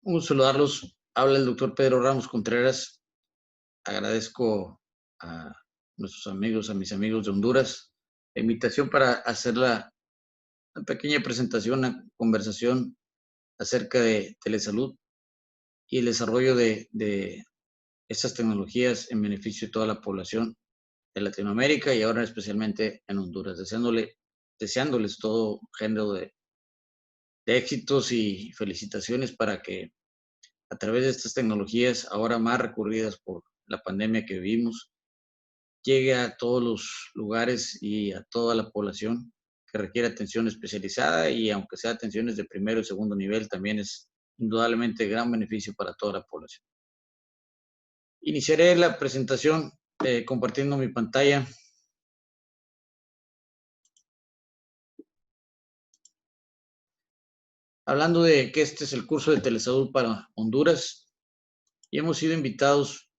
Un gusto saludarlos. Habla el doctor Pedro Ramos Contreras. Agradezco a nuestros amigos, a mis amigos de Honduras, la invitación para hacer una pequeña presentación, una conversación acerca de telesalud y el desarrollo de estas tecnologías en beneficio de toda la población de Latinoamérica y ahora especialmente en Honduras, deseándoles todo género de éxitos y felicitaciones para que a través de estas tecnologías, ahora más recurridas por la pandemia que vivimos, llegue a todos los lugares y a toda la población que requiere atención especializada y aunque sea atenciones de primero y segundo nivel, también es indudablemente de gran beneficio para toda la población. Iniciaré la presentación compartiendo mi pantalla. Hablando de que este es el curso de telesalud para Honduras y hemos sido invitados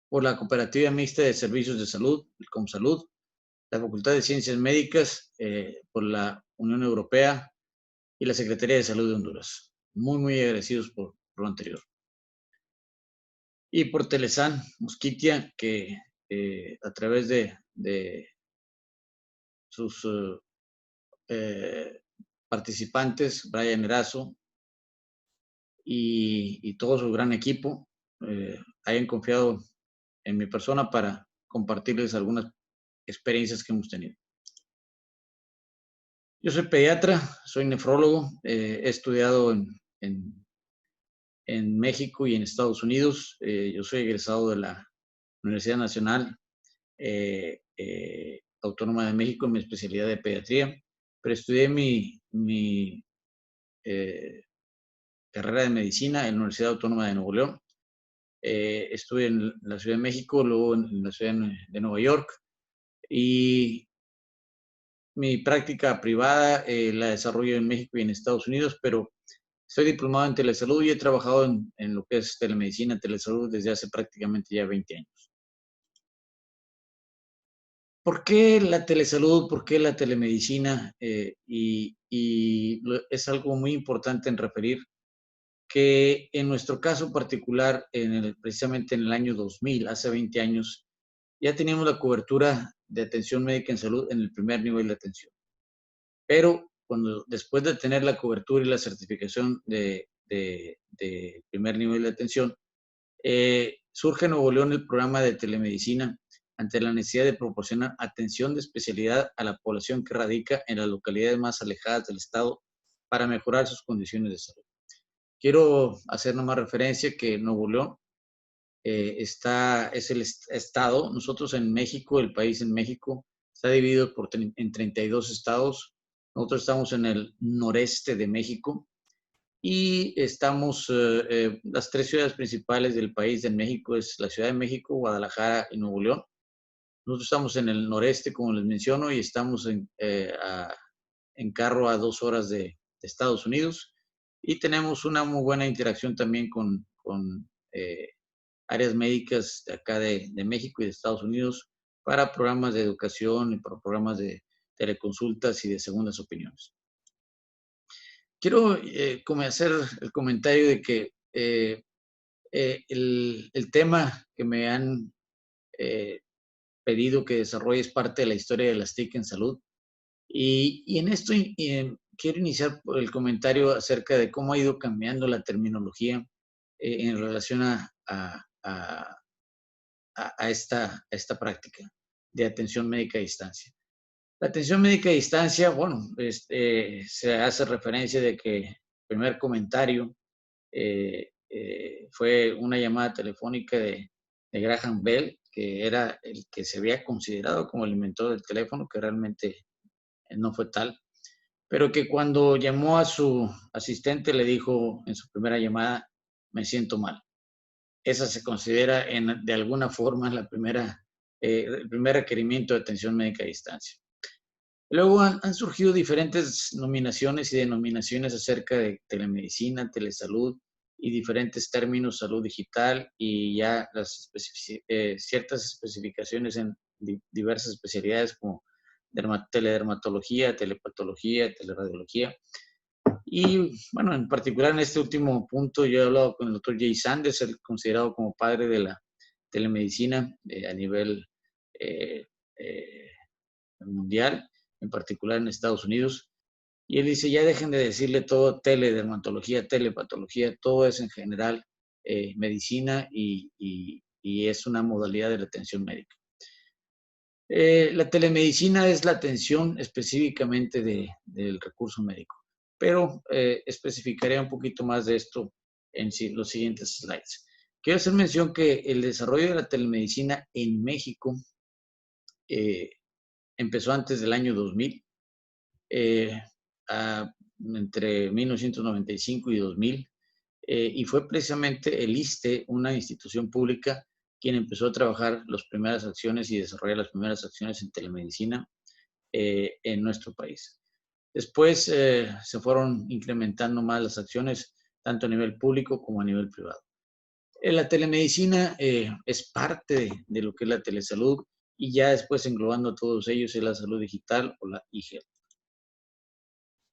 por la Cooperativa Mixta de Servicios de Salud, el ComSalud, la Facultad de Ciencias Médicas, por la Unión Europea y la Secretaría de Salud de Honduras. Muy, muy agradecidos por lo anterior. Y por Telesan Mosquitia, que a través de sus participantes, Brian Erazo y todo su gran equipo, hayan confiado en mi persona para compartirles algunas experiencias que hemos tenido. Yo soy pediatra, soy nefrólogo, he estudiado en México y en Estados Unidos. Yo soy egresado de la Universidad Nacional Autónoma de México en mi especialidad de pediatría, pero estudié mi carrera de medicina en la Universidad Autónoma de Nuevo León. Estuve en la Ciudad de México, luego en la Ciudad de Nueva York y mi práctica privada la desarrollo en México y en Estados Unidos, pero soy diplomado en telesalud y he trabajado en lo que es telemedicina, telesalud desde hace prácticamente ya 20 años. ¿Por qué la telesalud? ¿Por qué la telemedicina? Es algo muy importante en referir que en nuestro caso particular, precisamente en el año 2000, hace 20 años, ya teníamos la cobertura de atención médica en salud en el primer nivel de atención. Pero después de tener la cobertura y la certificación de primer nivel de atención, surge en Nuevo León el programa de telemedicina ante la necesidad de proporcionar atención de especialidad a la población que radica en las localidades más alejadas del estado para mejorar sus condiciones de salud. Quiero hacer nomás referencia que Nuevo León es el estado. Nosotros en México, el país en México, está dividido en 32 estados. Nosotros estamos en el noreste de México y estamos, las tres ciudades principales del país de México es la Ciudad de México, Guadalajara y Nuevo León. Nosotros estamos en el noreste, como les menciono, y estamos en carro a 2 horas de Estados Unidos. Y tenemos una muy buena interacción también con áreas médicas de acá de México y de Estados Unidos para programas de educación y para programas de teleconsultas y de segundas opiniones. Quiero hacer el comentario de que el tema que me han pedido que desarrolle es parte de la historia de las TIC en salud. Y en esto quiero iniciar por el comentario acerca de cómo ha ido cambiando la terminología en relación a esta práctica de atención médica a distancia. La atención médica a distancia, bueno, se hace referencia de que el primer comentario fue una llamada telefónica de Graham Bell, que era el que se había considerado como el inventor del teléfono, que realmente no fue tal, pero que cuando llamó a su asistente le dijo en su primera llamada, me siento mal. Esa se considera de alguna forma el primer requerimiento de atención médica a distancia. Luego han surgido diferentes nominaciones y denominaciones acerca de telemedicina, telesalud y diferentes términos, salud digital y ya ciertas especificaciones en diversas especialidades como teledermatología, telepatología, teleradiología. Y bueno, en particular en este último punto, yo he hablado con el doctor Jay Sanders, el considerado como padre de la telemedicina a nivel eh, eh, mundial, en particular en Estados Unidos. Y él dice, ya dejen de decirle todo teledermatología, telepatología, todo es en general medicina y es una modalidad de la atención médica. La telemedicina es la atención específicamente del recurso médico, pero especificaré un poquito más de esto en los siguientes slides. Quiero hacer mención que el desarrollo de la telemedicina en México eh, empezó antes del año 2000, entre 1995 y 2000, y fue precisamente el ISSSTE, una institución pública, quien empezó a trabajar las primeras acciones y desarrollar las primeras acciones en telemedicina en nuestro país. Después se fueron incrementando más las acciones, tanto a nivel público como a nivel privado. La telemedicina es parte de lo que es la telesalud y ya después englobando a todos ellos es la salud digital o la e-health.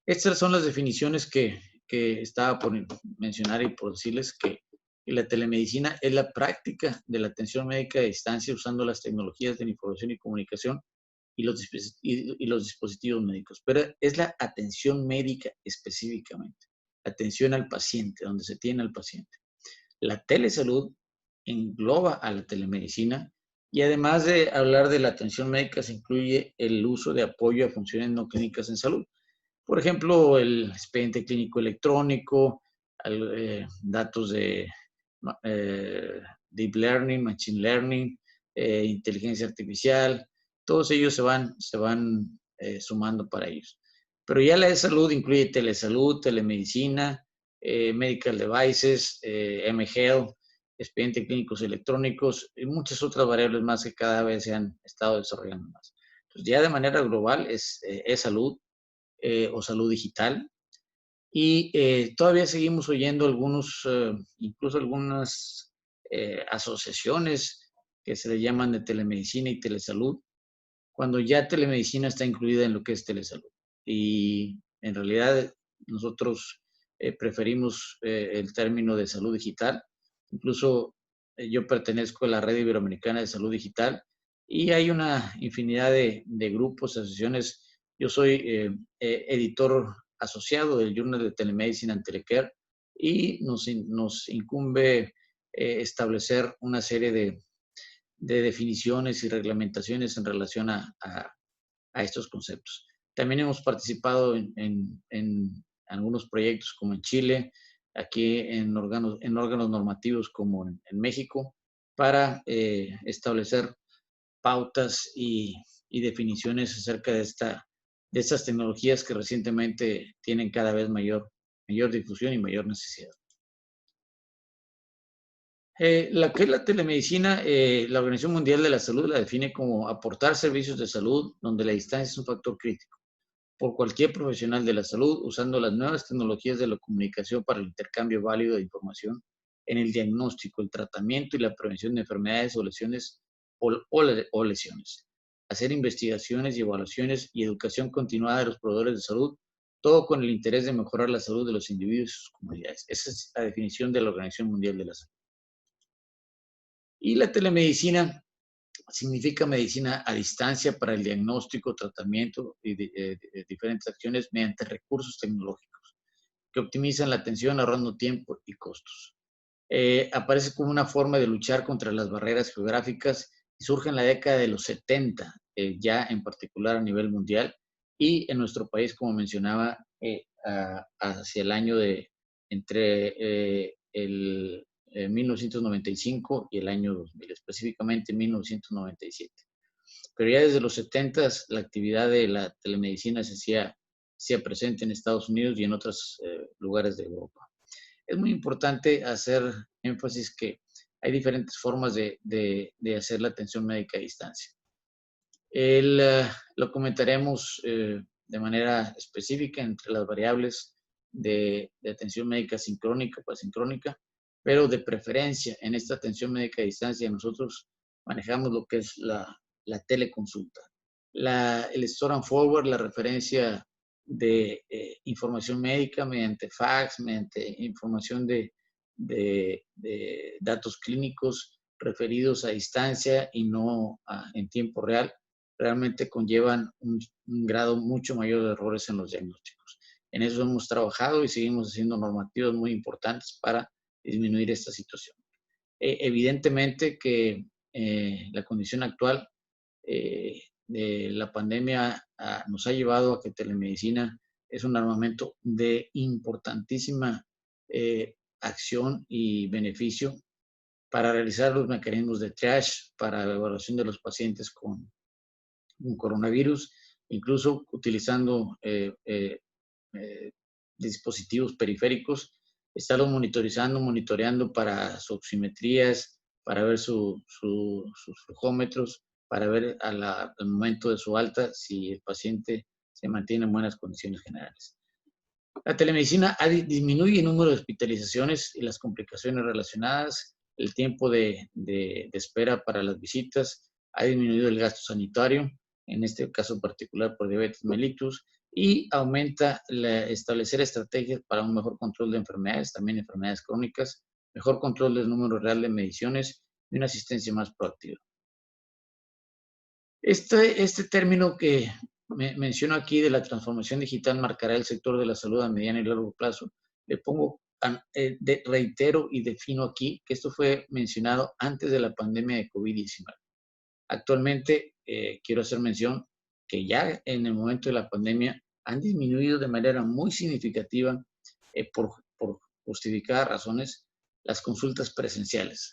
Estas son las definiciones que estaba por mencionar y por decirles que la telemedicina es la práctica de la atención médica a distancia usando las tecnologías de la información y comunicación y los dispositivos médicos, pero es la atención médica específicamente, atención al paciente, donde se tiene al paciente. La telesalud engloba a la telemedicina y además de hablar de la atención médica se incluye el uso de apoyo a funciones no clínicas en salud. Por ejemplo, el expediente clínico electrónico, datos de deep learning, machine learning, inteligencia artificial, todos ellos se van sumando para ellos. Pero ya la de salud incluye telesalud, telemedicina, medical devices, mHealth, expedientes clínicos electrónicos y muchas otras variables más que cada vez se han estado desarrollando más. Entonces, ya de manera global es salud o salud digital. Y todavía seguimos oyendo incluso algunas asociaciones que se le llaman de telemedicina y telesalud, cuando ya telemedicina está incluida en lo que es telesalud. Y en realidad nosotros preferimos el término de salud digital. Incluso yo pertenezco a la Red Iberoamericana de Salud Digital y hay una infinidad de grupos, asociaciones. Yo soy editor asociado del Journal de Telemedicine and Telecare y nos incumbe establecer una serie de definiciones y reglamentaciones en relación a estos conceptos. También hemos participado en algunos proyectos como en Chile, aquí en órganos normativos como en México, para establecer pautas y definiciones acerca de estas tecnologías que recientemente tienen cada vez mayor difusión y mayor necesidad. La que es la telemedicina, la Organización Mundial de la Salud la define como aportar servicios de salud donde la distancia es un factor crítico por cualquier profesional de la salud usando las nuevas tecnologías de la comunicación para el intercambio válido de información en el diagnóstico, el tratamiento y la prevención de enfermedades o lesiones o lesiones. Hacer investigaciones y evaluaciones y educación continuada de los proveedores de salud, todo con el interés de mejorar la salud de los individuos y sus comunidades. Esa es la definición de la Organización Mundial de la Salud. Y la telemedicina significa medicina a distancia para el diagnóstico, tratamiento y diferentes acciones mediante recursos tecnológicos que optimizan la atención ahorrando tiempo y costos. Aparece como una forma de luchar contra las barreras geográficas y surge en la década de los 70, ya en particular a nivel mundial, y en nuestro país, como mencionaba, hacia el año de entre el 1995 y el año 2000, específicamente 1997. Pero ya desde los 70 la actividad de la telemedicina se hacía presente en Estados Unidos y en otros lugares de Europa. Es muy importante hacer énfasis que hay diferentes formas de hacer la atención médica a distancia. Lo comentaremos de manera específica entre las variables de atención médica sincrónica o asincrónica, pero de preferencia en esta atención médica a distancia nosotros manejamos lo que es la teleconsulta. El store and forward, la referencia información médica mediante fax, mediante información de datos clínicos referidos a distancia y no en tiempo real, realmente conllevan un grado mucho mayor de errores en los diagnósticos. En eso hemos trabajado y seguimos haciendo normativas muy importantes para disminuir esta situación. Evidentemente que la condición actual de la pandemia nos ha llevado a que telemedicina es un armamento de importantísima acción y beneficio para realizar los mecanismos de triage, para la evaluación de los pacientes con coronavirus, incluso utilizando dispositivos periféricos, estarlos monitoreando para su oximetrías, para ver sus flujómetros, para ver al momento de su alta si el paciente se mantiene en buenas condiciones generales. La telemedicina disminuye el número de hospitalizaciones y las complicaciones relacionadas, el tiempo de espera para las visitas, ha disminuido el gasto sanitario, en este caso particular por diabetes mellitus, y aumenta establecer estrategias para un mejor control de enfermedades, también enfermedades crónicas, mejor control del número real de mediciones y una asistencia más proactiva. Este término que menciono aquí de la transformación digital marcará el sector de la salud a mediano y largo plazo. Le pongo, reitero y defino aquí que esto fue mencionado antes de la pandemia de COVID-19. Actualmente, quiero hacer mención que ya en el momento de la pandemia han disminuido de manera muy significativa, por justificadas razones, las consultas presenciales.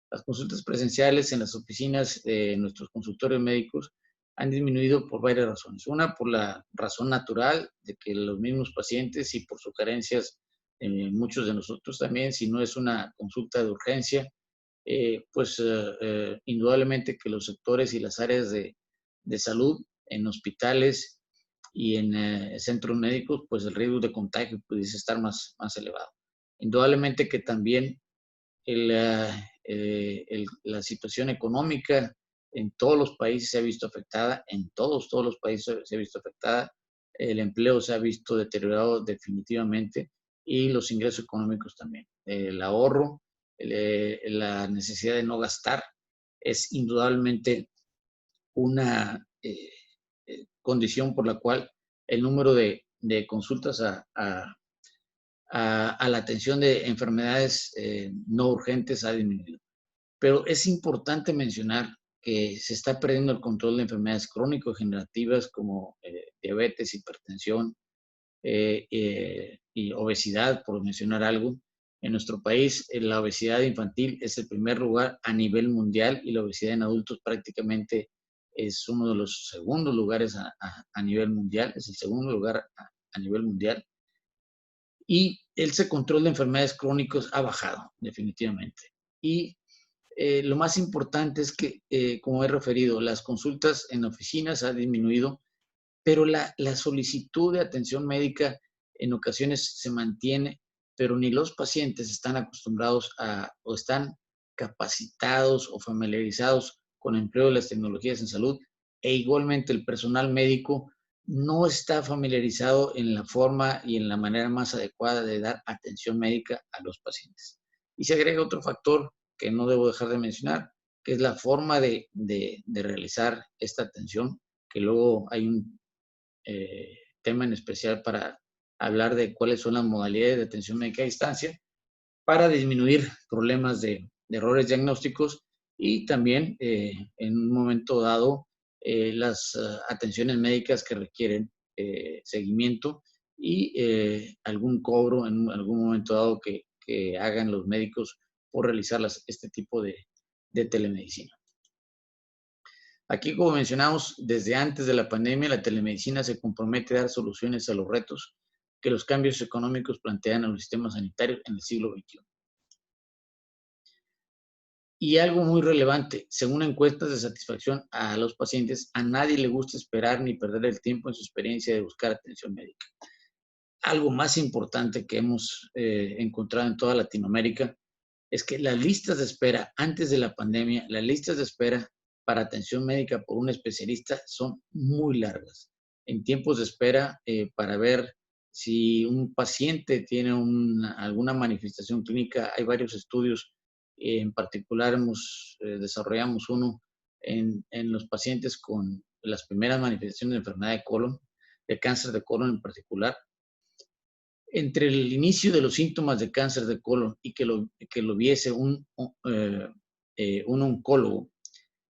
Las consultas presenciales en las oficinas de nuestros consultorios médicos han disminuido por varias razones. Una, por la razón natural de que los mismos pacientes y por sus carencias, muchos de nosotros también, si no es una consulta de urgencia, indudablemente que los sectores y las áreas de salud en hospitales y en centros médicos, pues el riesgo de contagio pudiese estar más elevado. Indudablemente que también la situación económica en todos los países se ha visto afectada, en todos los países se ha visto afectada, el empleo se ha visto deteriorado definitivamente y los ingresos económicos también. El ahorro, la necesidad de no gastar es indudablemente una condición por la cual el número de consultas a la atención de enfermedades no urgentes ha disminuido. Pero es importante mencionar que se está perdiendo el control de enfermedades crónico-degenerativas como diabetes, hipertensión y obesidad, por mencionar algo. En nuestro país, la obesidad infantil es el primer lugar a nivel mundial y la obesidad en adultos prácticamente es uno de los segundos lugares a nivel mundial, es el segundo lugar a nivel mundial. Y ese control de enfermedades crónicas ha bajado, definitivamente. Y lo más importante es que, como he referido, las consultas en oficinas han disminuido, pero la solicitud de atención médica en ocasiones se mantiene, pero ni los pacientes están acostumbrados o están capacitados o familiarizados con el empleo de las tecnologías en salud, e igualmente el personal médico no está familiarizado en la forma y en la manera más adecuada de dar atención médica a los pacientes. Y se agrega otro factor que no debo dejar de mencionar, que es la forma de realizar esta atención, que luego hay un tema en especial para hablar de cuáles son las modalidades de atención médica a distancia para disminuir problemas de errores diagnósticos y también en un momento dado las atenciones médicas que requieren seguimiento y algún cobro en algún momento dado que hagan los médicos por realizar este tipo de telemedicina. Aquí, como mencionamos, desde antes de la pandemia, la telemedicina se compromete a dar soluciones a los retos que los cambios económicos plantean a los sistemas sanitarios en el siglo XXI. Y algo muy relevante, según encuestas de satisfacción a los pacientes, a nadie le gusta esperar ni perder el tiempo en su experiencia de buscar atención médica. Algo más importante que hemos encontrado en toda Latinoamérica es que las listas de espera antes de la pandemia, las listas de espera para atención médica por un especialista son muy largas. en tiempos de espera para ver si un paciente tiene alguna manifestación clínica. Hay varios estudios, en particular desarrollamos uno en los pacientes con las primeras manifestaciones de enfermedad de colon, de cáncer de colon en particular. Entre el inicio de los síntomas de cáncer de colon y que lo viese un oncólogo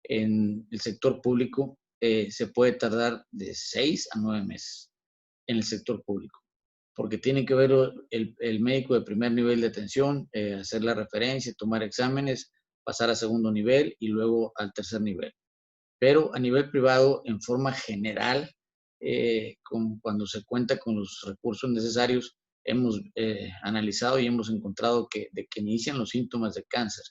en el sector público, se puede tardar de 6 a 9 meses en el sector público, porque tiene que ver el médico de primer nivel de atención, hacer la referencia, tomar exámenes, pasar a segundo nivel y luego al tercer nivel. Pero a nivel privado, en forma general, cuando se cuenta con los recursos necesarios, hemos analizado y hemos encontrado que de que inician los síntomas de cáncer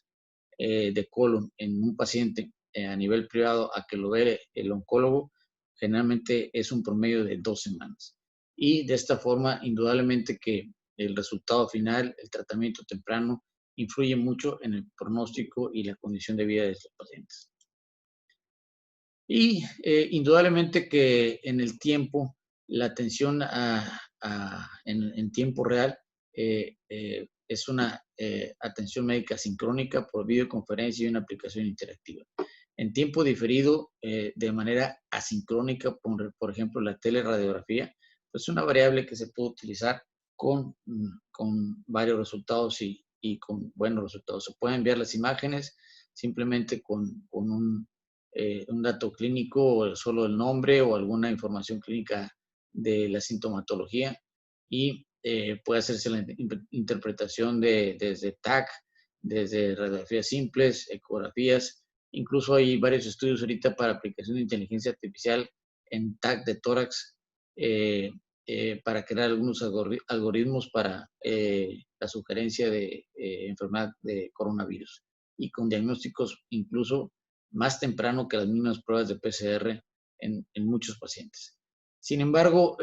de colon en un paciente a nivel privado a que lo ve el oncólogo, generalmente es un promedio de 2 semanas. Y de esta forma, indudablemente que el resultado final, el tratamiento temprano, influye mucho en el pronóstico y la condición de vida de estos pacientes. Y indudablemente que en el tiempo, la atención en tiempo real es una atención médica sincrónica por videoconferencia y una aplicación interactiva. En tiempo diferido, de manera asincrónica, por ejemplo, la teleradiografía, pues una variable que se puede utilizar con varios resultados y con buenos resultados. Se pueden enviar las imágenes simplemente con un dato clínico, o solo el nombre o alguna información clínica de la sintomatología, y puede hacerse la interpretación desde TAC, desde radiografías simples, ecografías. Incluso hay varios estudios ahorita para aplicación de inteligencia artificial en TAC de tórax para crear algunos algoritmos para la sugerencia de enfermedad de coronavirus y con diagnósticos incluso más temprano que las mismas pruebas de PCR en muchos pacientes. Sin embargo,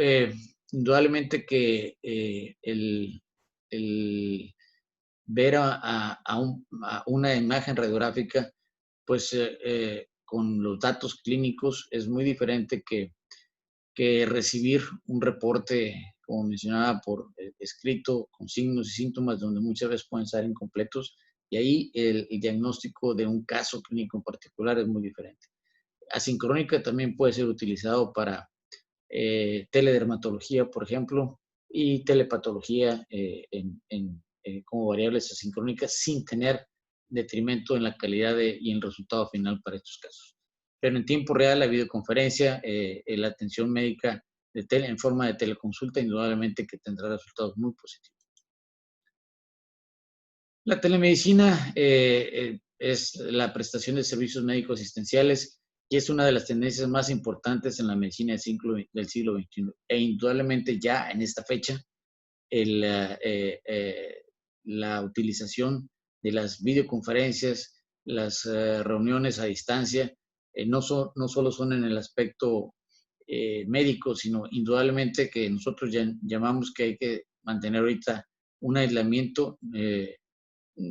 indudablemente que el ver a una imagen radiográfica, pues con los datos clínicos es muy diferente que recibir un reporte, como mencionaba, por escrito, con signos y síntomas, donde muchas veces pueden ser incompletos, y ahí el diagnóstico de un caso clínico en particular es muy diferente. Asincrónica también puede ser utilizado para teledermatología, por ejemplo, y telepatología como variables asincrónicas sin tener detrimento en la calidad y en el resultado final para estos casos. Pero en tiempo real, la videoconferencia, la atención médica en forma de teleconsulta, indudablemente que tendrá resultados muy positivos. La telemedicina es la prestación de servicios médicos asistenciales y es una de las tendencias más importantes en la medicina del siglo XXI. E indudablemente ya en esta fecha, la utilización de las videoconferencias, las reuniones a distancia, no solo son en el aspecto médico, sino indudablemente que nosotros ya llamamos que hay que mantener ahorita un aislamiento.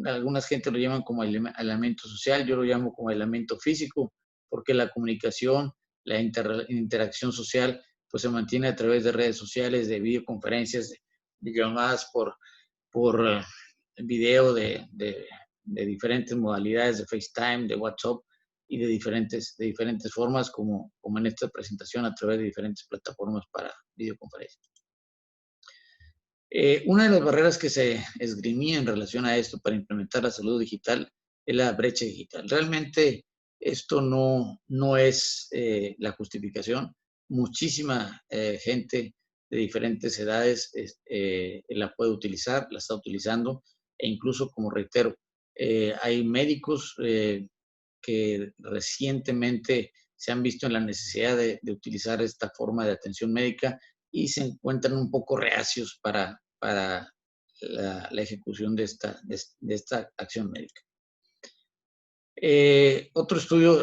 Algunas gente lo llaman como aislamiento social, yo lo llamo como aislamiento físico, porque la comunicación, la interacción social, pues se mantiene a través de redes sociales, de videoconferencias, de llamadas por video de diferentes modalidades de FaceTime, de WhatsApp y de diferentes formas, como en esta presentación, a través de diferentes plataformas para videoconferencias. Una de las barreras que se esgrimía en relación a esto para implementar la salud digital es la brecha digital. Realmente esto no es la justificación. Muchísima gente de diferentes edades la puede utilizar, la está utilizando, e incluso, como reitero, hay médicos que recientemente se han visto en la necesidad de utilizar esta forma de atención médica y se encuentran un poco reacios para la ejecución de esta acción médica. Otro estudio,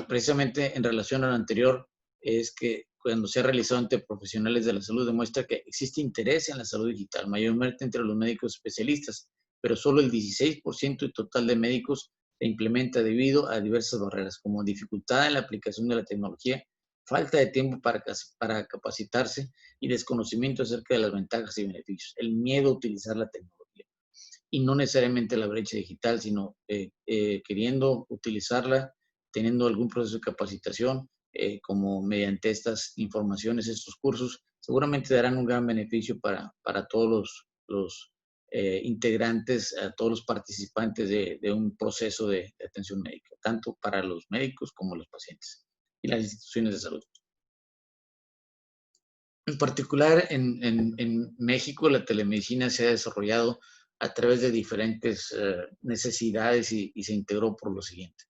precisamente en relación al anterior, es que cuando se ha realizado entre profesionales de la salud, demuestra que existe interés en la salud digital, mayormente entre los médicos especialistas, pero solo el 16% del total de médicos se implementa debido a diversas barreras, como dificultad en la aplicación de la tecnología, falta de tiempo para capacitarse y desconocimiento acerca de las ventajas y beneficios, el miedo a utilizar la tecnología y no necesariamente la brecha digital, sino queriendo utilizarla, teniendo algún proceso de capacitación, como mediante estas informaciones, estos cursos, seguramente darán un gran beneficio para todos los integrantes, a todos los participantes de un proceso de atención médica, tanto para los médicos como los pacientes y las instituciones de salud. En particular, en México, la telemedicina se ha desarrollado a través de diferentes necesidades y se integró por lo siguiente.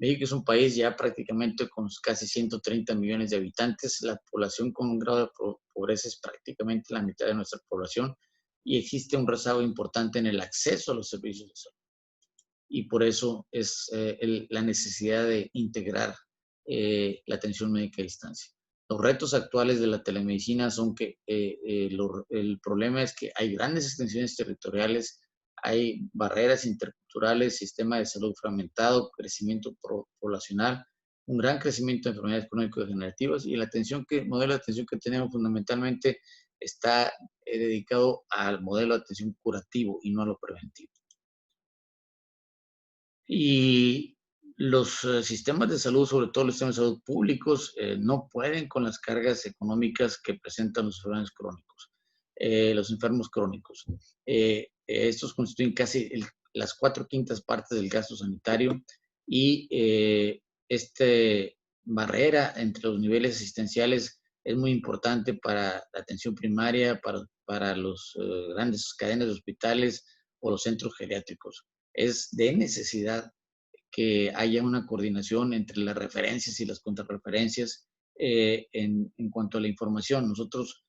México es un país ya prácticamente con casi 130 millones de habitantes. La población con un grado de pobreza es prácticamente la mitad de nuestra población y existe un rezago importante en el acceso a los servicios de salud. Y por eso es la necesidad de integrar la atención médica a distancia. Los retos actuales de la telemedicina son que el problema es que hay grandes extensiones territoriales, hay barreras interculturales, sistema de salud fragmentado, crecimiento poblacional, un gran crecimiento de enfermedades crónico-degenerativas y el modelo de atención que tenemos fundamentalmente está dedicado al modelo de atención curativo y no a lo preventivo. Y los sistemas de salud, sobre todo los sistemas de salud públicos, no pueden con las cargas económicas que presentan los enfermos crónicos. Estos constituyen casi las 4/5 partes del gasto sanitario y esta barrera entre los niveles asistenciales es muy importante para la atención primaria, para los grandes cadenas de hospitales o los centros geriátricos. Es de necesidad que haya una coordinación entre las referencias y las contrarreferencias en cuanto a la información. Nosotros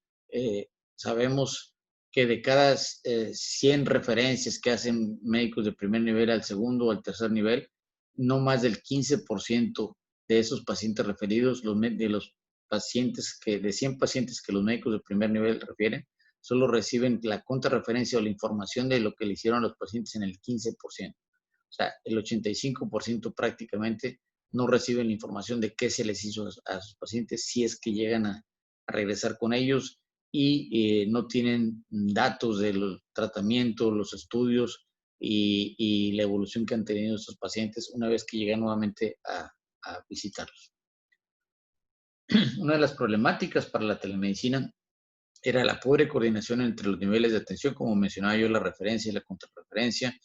sabemos que de cada 100 referencias que hacen médicos de primer nivel al segundo o al tercer nivel, no más del 15% de esos pacientes referidos, de los pacientes de 100 pacientes que los médicos de primer nivel refieren, solo reciben la contrarreferencia o la información de lo que le hicieron a los pacientes en el 15%. O sea, el 85% prácticamente no reciben la información de qué se les hizo a sus pacientes si es que llegan a regresar con ellos y no tienen datos del tratamiento, los estudios y la evolución que han tenido estos pacientes una vez que llegan nuevamente a visitarlos. Una de las problemáticas para la telemedicina era la pobre coordinación entre los niveles de atención, como mencionaba yo, la referencia y la contrarreferencia,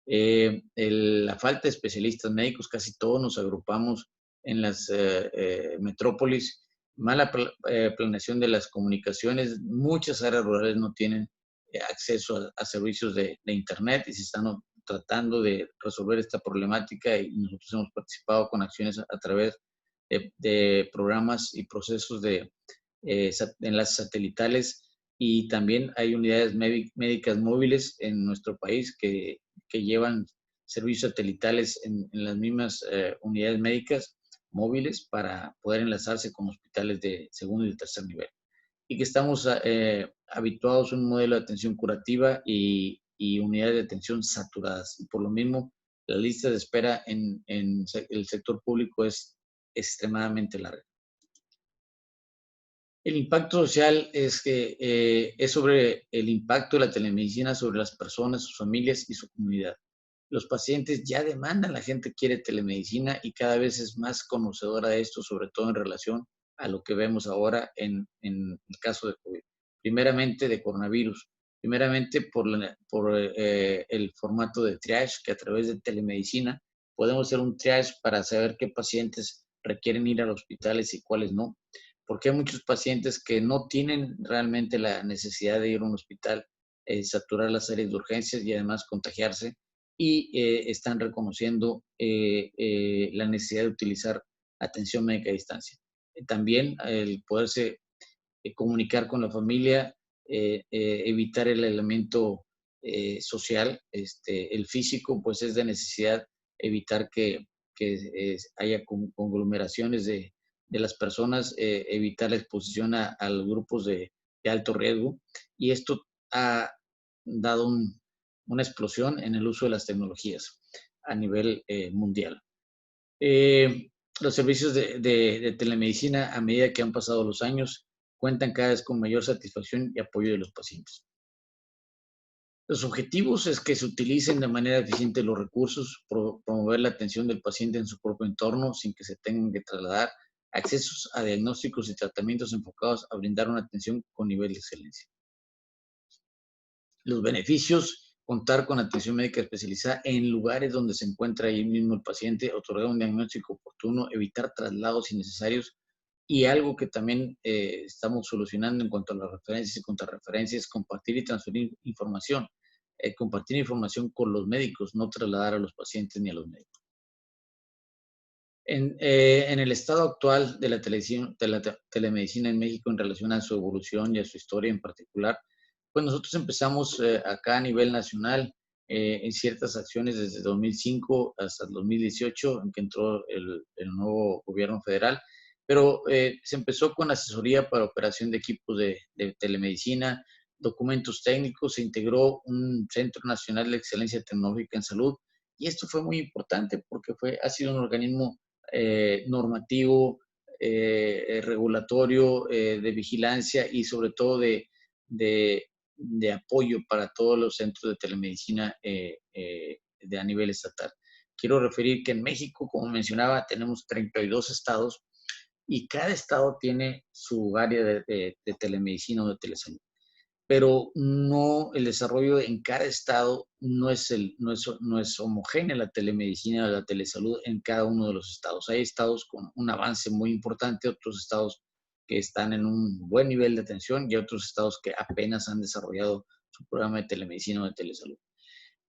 la falta de especialistas médicos, casi todos nos agrupamos en las metrópolis, mala planeación de las comunicaciones, muchas áreas rurales no tienen acceso a servicios de Internet y se están tratando de resolver esta problemática y nosotros hemos participado con acciones a través de programas y procesos de enlaces satelitales y también hay unidades médicas móviles en nuestro país que llevan servicios satelitales en las mismas unidades médicas móviles para poder enlazarse con hospitales de segundo y de tercer nivel. Y que estamos habituados a un modelo de atención curativa y unidades de atención saturadas. Y por lo mismo, la lista de espera en el sector público es extremadamente larga. El impacto social es sobre el impacto de la telemedicina sobre las personas, sus familias y su comunidad. Los pacientes ya demandan, la gente quiere telemedicina y cada vez es más conocedora de esto, sobre todo en relación a lo que vemos ahora en el caso de COVID. Primeramente de coronavirus, primeramente por el formato de triage, que a través de telemedicina podemos hacer un triage para saber qué pacientes requieren ir a los hospitales y cuáles no, porque hay muchos pacientes que no tienen realmente la necesidad de ir a un hospital, saturar las áreas de urgencias y además contagiarse y están reconociendo la necesidad de utilizar atención médica a distancia. También el poderse comunicar con la familia, evitar el aislamiento social, el físico, pues es de necesidad evitar que haya conglomeraciones de las personas, evitar la exposición a los grupos de alto riesgo. Y esto ha dado una explosión en el uso de las tecnologías a nivel mundial. Los servicios de telemedicina, a medida que han pasado los años, cuentan cada vez con mayor satisfacción y apoyo de los pacientes. Los objetivos es que se utilicen de manera eficiente los recursos, promover la atención del paciente en su propio entorno sin que se tengan que trasladar, accesos a diagnósticos y tratamientos enfocados a brindar una atención con nivel de excelencia. Los beneficios, contar con atención médica especializada en lugares donde se encuentra ahí mismo el paciente, otorgar un diagnóstico oportuno, evitar traslados innecesarios y algo que también estamos solucionando en cuanto a las referencias y contrarreferencias, compartir y transferir información. Compartir información con los médicos, no trasladar a los pacientes ni a los médicos. En el estado actual de la telemedicina en México en relación a su evolución y a su historia en particular, pues nosotros empezamos acá a nivel nacional en ciertas acciones desde 2005 hasta el 2018, en que entró el nuevo gobierno federal, pero se empezó con asesoría para operación de equipos de telemedicina, documentos técnicos, se integró un Centro Nacional de Excelencia Tecnológica en Salud, y esto fue muy importante porque ha sido un organismo normativo, regulatorio, de vigilancia y sobre todo de, de apoyo para todos los centros de telemedicina a nivel estatal. Quiero referir que en México, como mencionaba, tenemos 32 estados y cada estado tiene su área de telemedicina o de telesalud, pero no, el desarrollo en cada estado no es homogénea la telemedicina o la telesalud en cada uno de los estados. Hay estados con un avance muy importante, otros estados que están en un buen nivel de atención y otros estados que apenas han desarrollado su programa de telemedicina o de telesalud.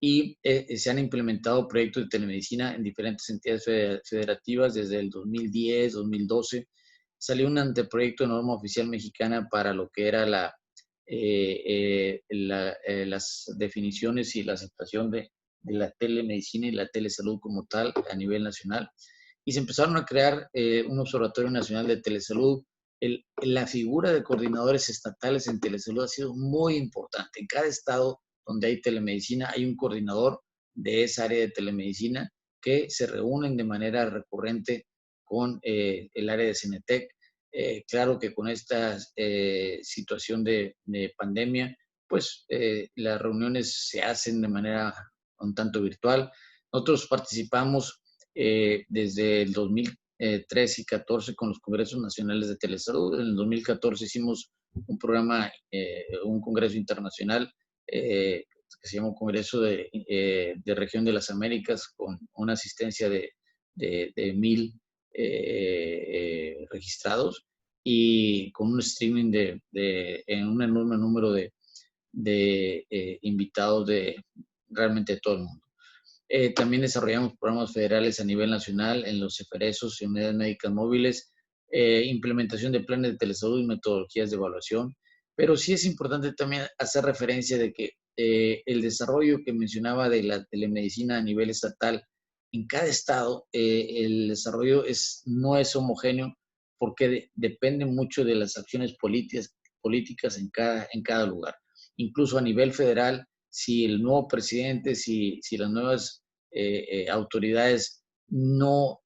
Y se han implementado proyectos de telemedicina en diferentes entidades federativas desde el 2010, 2012. Salió un anteproyecto de norma oficial mexicana para lo que era las definiciones y la aceptación de la telemedicina y la telesalud como tal a nivel nacional. Y se empezaron a crear un Observatorio Nacional de Telesalud. La figura de coordinadores estatales en telesalud ha sido muy importante. En cada estado donde hay telemedicina hay un coordinador de esa área de telemedicina que se reúnen de manera recurrente con el área de Cenetec. Claro que con esta situación de pandemia, pues las reuniones se hacen de manera un tanto virtual. Nosotros participamos desde el 2013 y 14 con los Congresos Nacionales de Telesalud. En el 2014 hicimos un programa, un congreso internacional que se llama un Congreso de Región de las Américas con una asistencia de 1000 registrados y con un streaming en un enorme número de invitados de realmente todo el mundo. También desarrollamos programas federales a nivel nacional en los CEFERESOS y unidades médicas móviles, implementación de planes de telesalud y metodologías de evaluación. Pero sí es importante también hacer referencia de que el desarrollo que mencionaba de la telemedicina a nivel estatal, en cada estado el desarrollo no es homogéneo porque depende mucho de las acciones políticas en cada lugar. Incluso a nivel federal, si el nuevo presidente, si las nuevas autoridades no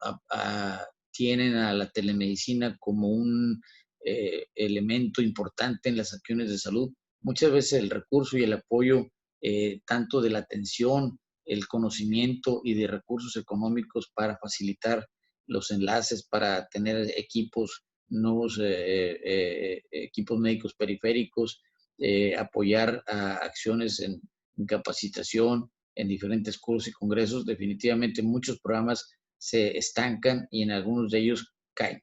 tienen a la telemedicina como un elemento importante en las acciones de salud, muchas veces el recurso y el apoyo tanto de la atención, el conocimiento y de recursos económicos para facilitar los enlaces, para tener equipos, nuevos equipos médicos periféricos, apoyar a acciones en capacitación, en diferentes cursos y congresos. Definitivamente muchos programas se estancan y en algunos de ellos caen.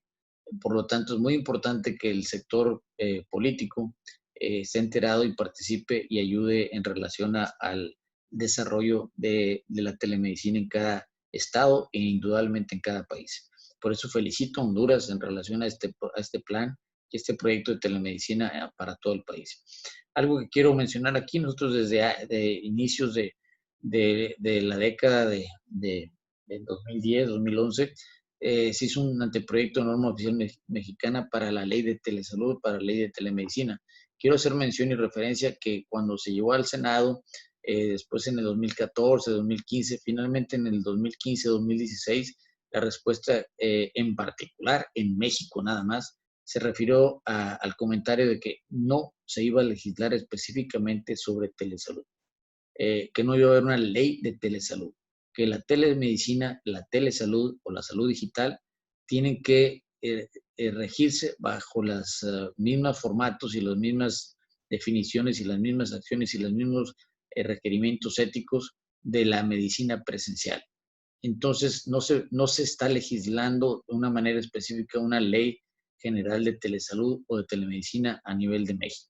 Por lo tanto, es muy importante que el sector político esté enterado y participe y ayude en relación al desarrollo de la telemedicina en cada estado e indudablemente en cada país. Por eso felicito a Honduras en relación a este plan y este proyecto de telemedicina para todo el país. Algo que quiero mencionar aquí, nosotros desde inicios de la década de 2010, 2011, se hizo un anteproyecto de norma oficial mexicana para la ley de telesalud, para la ley de telemedicina. Quiero hacer mención y referencia que cuando se llevó al Senado, después en el 2014, 2015, finalmente en el 2015, 2016, la respuesta en particular en México nada más se refirió al comentario de que no se iba a legislar específicamente sobre telesalud, que no iba a haber una ley de telesalud, que la telemedicina, la telesalud o la salud digital tienen que regirse bajo los mismos formatos y las mismas definiciones y las mismas acciones y los mismos requerimientos éticos de la medicina presencial. Entonces, no se está legislando de una manera específica una ley general de telesalud o de telemedicina a nivel de México.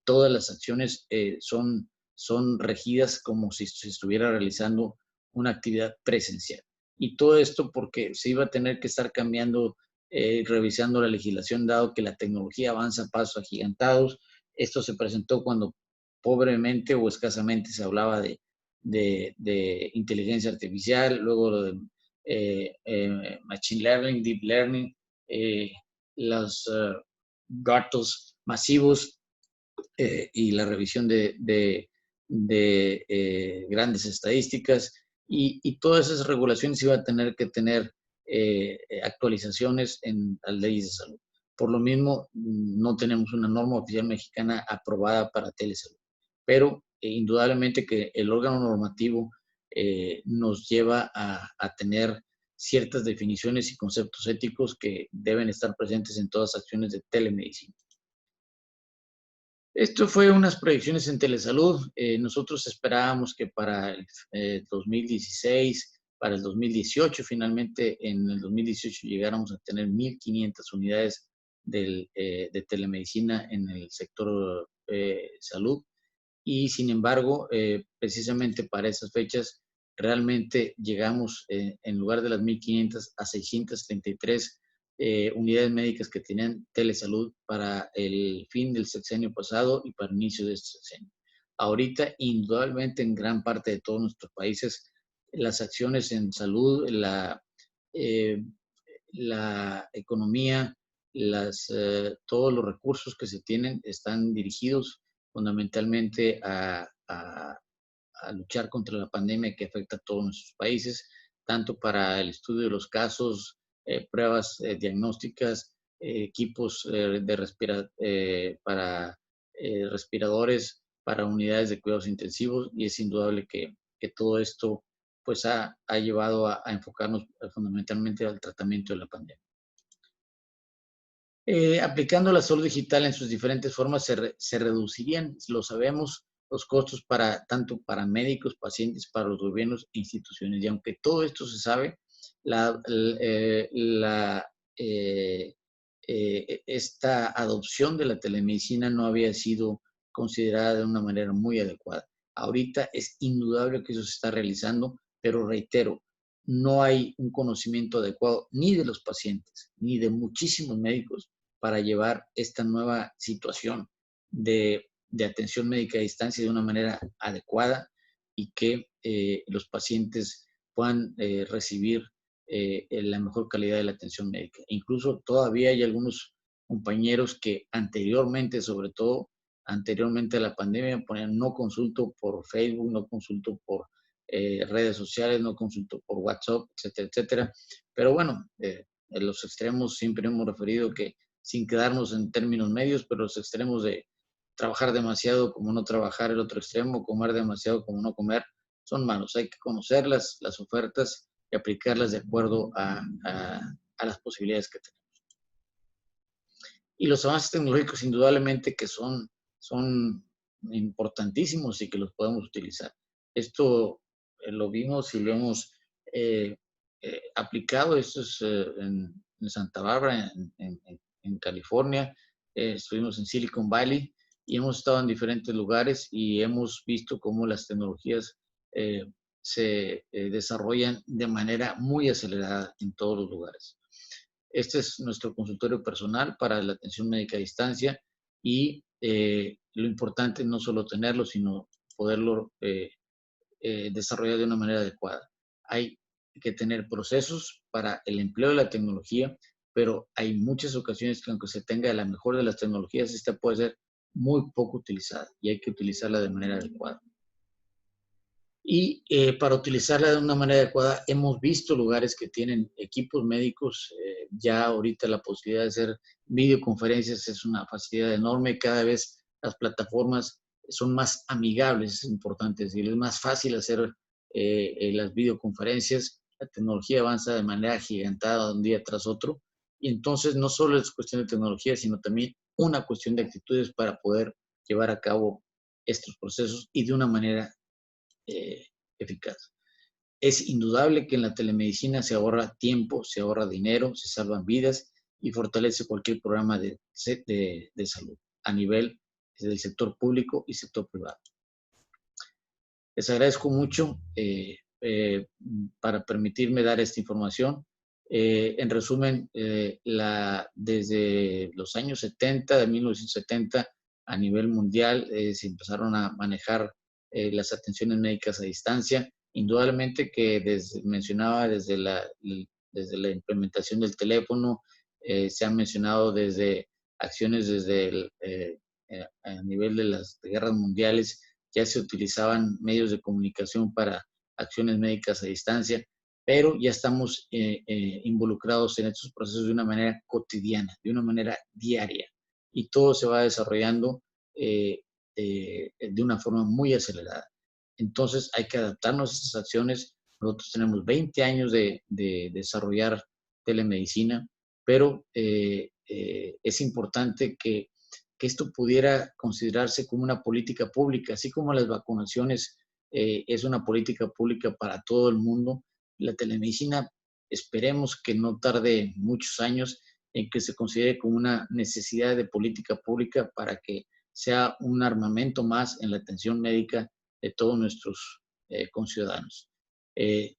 Todas las acciones son regidas como si se estuviera realizando una actividad presencial. Y todo esto porque se iba a tener que estar cambiando, revisando la legislación, dado que la tecnología avanza a pasos agigantados. Esto se presentó cuando pobremente o escasamente se hablaba de inteligencia artificial, luego lo de machine learning, deep learning, los datos masivos y la revisión de grandes estadísticas y todas esas regulaciones iban a tener que tener actualizaciones en las leyes de salud. Por lo mismo, no tenemos una norma oficial mexicana aprobada para telesalud, pero indudablemente que el órgano normativo nos lleva a tener ciertas definiciones y conceptos éticos que deben estar presentes en todas las acciones de telemedicina. Esto fue unas proyecciones en telesalud. Nosotros esperábamos que para el 2016, para el 2018, finalmente en el 2018 llegáramos a tener 1,500 unidades de telemedicina en el sector salud. Y sin embargo, precisamente para esas fechas, realmente llegamos en lugar de las 1,500 a 633 unidades médicas que tenían telesalud para el fin del sexenio pasado y para el inicio de este sexenio. Ahorita, indudablemente, en gran parte de todos nuestros países, las acciones en salud, la economía, todos los recursos que se tienen están dirigidos fundamentalmente a luchar contra la pandemia que afecta a todos nuestros países, tanto para el estudio de los casos, pruebas diagnósticas, equipos para respiradores, para unidades de cuidados intensivos, y es indudable que todo esto pues ha llevado a enfocarnos fundamentalmente al tratamiento de la pandemia. Aplicando la salud digital en sus diferentes formas se reducirían, lo sabemos, los costos tanto para médicos, pacientes, para los gobiernos e instituciones. Y aunque todo esto se sabe, esta adopción de la telemedicina no había sido considerada de una manera muy adecuada. Ahorita es indudable que eso se está realizando, pero reitero, no hay un conocimiento adecuado ni de los pacientes, ni de muchísimos médicos para llevar esta nueva situación de atención médica a distancia de una manera adecuada y que los pacientes puedan recibir la mejor calidad de la atención médica. Incluso todavía hay algunos compañeros que anteriormente, sobre todo anteriormente a la pandemia, ponían no consulto por Facebook, no consulto por redes sociales, no consulto por WhatsApp, etcétera, etcétera. Pero bueno, en los extremos siempre hemos referido que sin quedarnos en términos medios, pero los extremos de trabajar demasiado como no trabajar, el otro extremo, comer demasiado como no comer, son malos. Hay que conocer las ofertas y aplicarlas de acuerdo a las posibilidades que tenemos. Y los avances tecnológicos indudablemente que son importantísimos y que los podemos utilizar. Esto lo vimos y lo hemos aplicado. Esto es en Santa Bárbara, en California. Estuvimos en Silicon Valley y hemos estado en diferentes lugares y hemos visto cómo las tecnologías se desarrollan de manera muy acelerada en todos los lugares. Este es nuestro consultorio personal para la atención médica a distancia y lo importante es no solo tenerlo, sino poderlo desarrollar de una manera adecuada. Hay que tener procesos para el empleo de la tecnología, pero hay muchas ocasiones que aunque se tenga la mejor de las tecnologías, esta puede ser muy poco utilizada y hay que utilizarla de manera adecuada. Y para utilizarla de una manera adecuada, hemos visto lugares que tienen equipos médicos. Ya ahorita la posibilidad de hacer videoconferencias es una facilidad enorme. Cada vez las plataformas son más amigables, es importante decirlo. Es más fácil hacer las videoconferencias. La tecnología avanza de manera agigantada un día tras otro. Y entonces no solo es cuestión de tecnología, sino también una cuestión de actitudes para poder llevar a cabo estos procesos y de una manera eficaz. Es indudable que en la telemedicina se ahorra tiempo, se ahorra dinero, se salvan vidas y fortalece cualquier programa de salud a nivel del sector público y sector privado. Les agradezco mucho para permitirme dar esta información. En resumen, desde los años 70, de 1970, a nivel mundial, se empezaron a manejar las atenciones médicas a distancia. Indudablemente que mencionaba desde la implementación del teléfono, se han mencionado desde acciones a nivel de las guerras mundiales, ya se utilizaban medios de comunicación para acciones médicas a distancia, pero ya estamos involucrados en estos procesos de una manera cotidiana, de una manera diaria, y todo se va desarrollando de una forma muy acelerada. Entonces hay que adaptarnos a estas acciones. Nosotros tenemos 20 años de desarrollar telemedicina, pero es importante que esto pudiera considerarse como una política pública, así como las vacunaciones es una política pública para todo el mundo. La telemedicina, esperemos que no tarde muchos años en que se considere como una necesidad de política pública para que sea un armamento más en la atención médica de todos nuestros conciudadanos.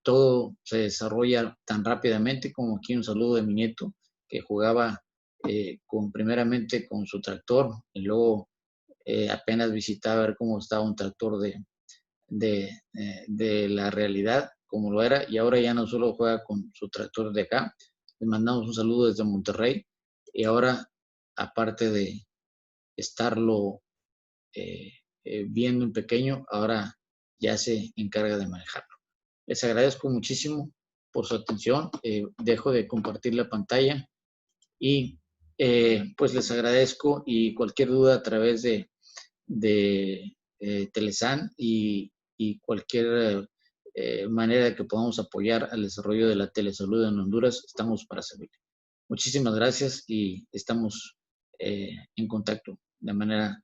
Todo se desarrolla tan rápidamente como aquí un saludo de mi nieto que jugaba primeramente con su tractor y luego apenas visitaba a ver cómo estaba un tractor de la realidad, como lo era, y ahora ya no solo juega con su tractor de acá. Les mandamos un saludo desde Monterrey y ahora, aparte de estarlo viendo en pequeño, ahora ya se encarga de manejarlo. Les agradezco muchísimo por su atención. Dejo de compartir la pantalla y pues les agradezco, y cualquier duda a través de Telesan y cualquier manera que podamos apoyar al desarrollo de la telesalud en Honduras, estamos para servir. Muchísimas gracias y estamos en contacto de manera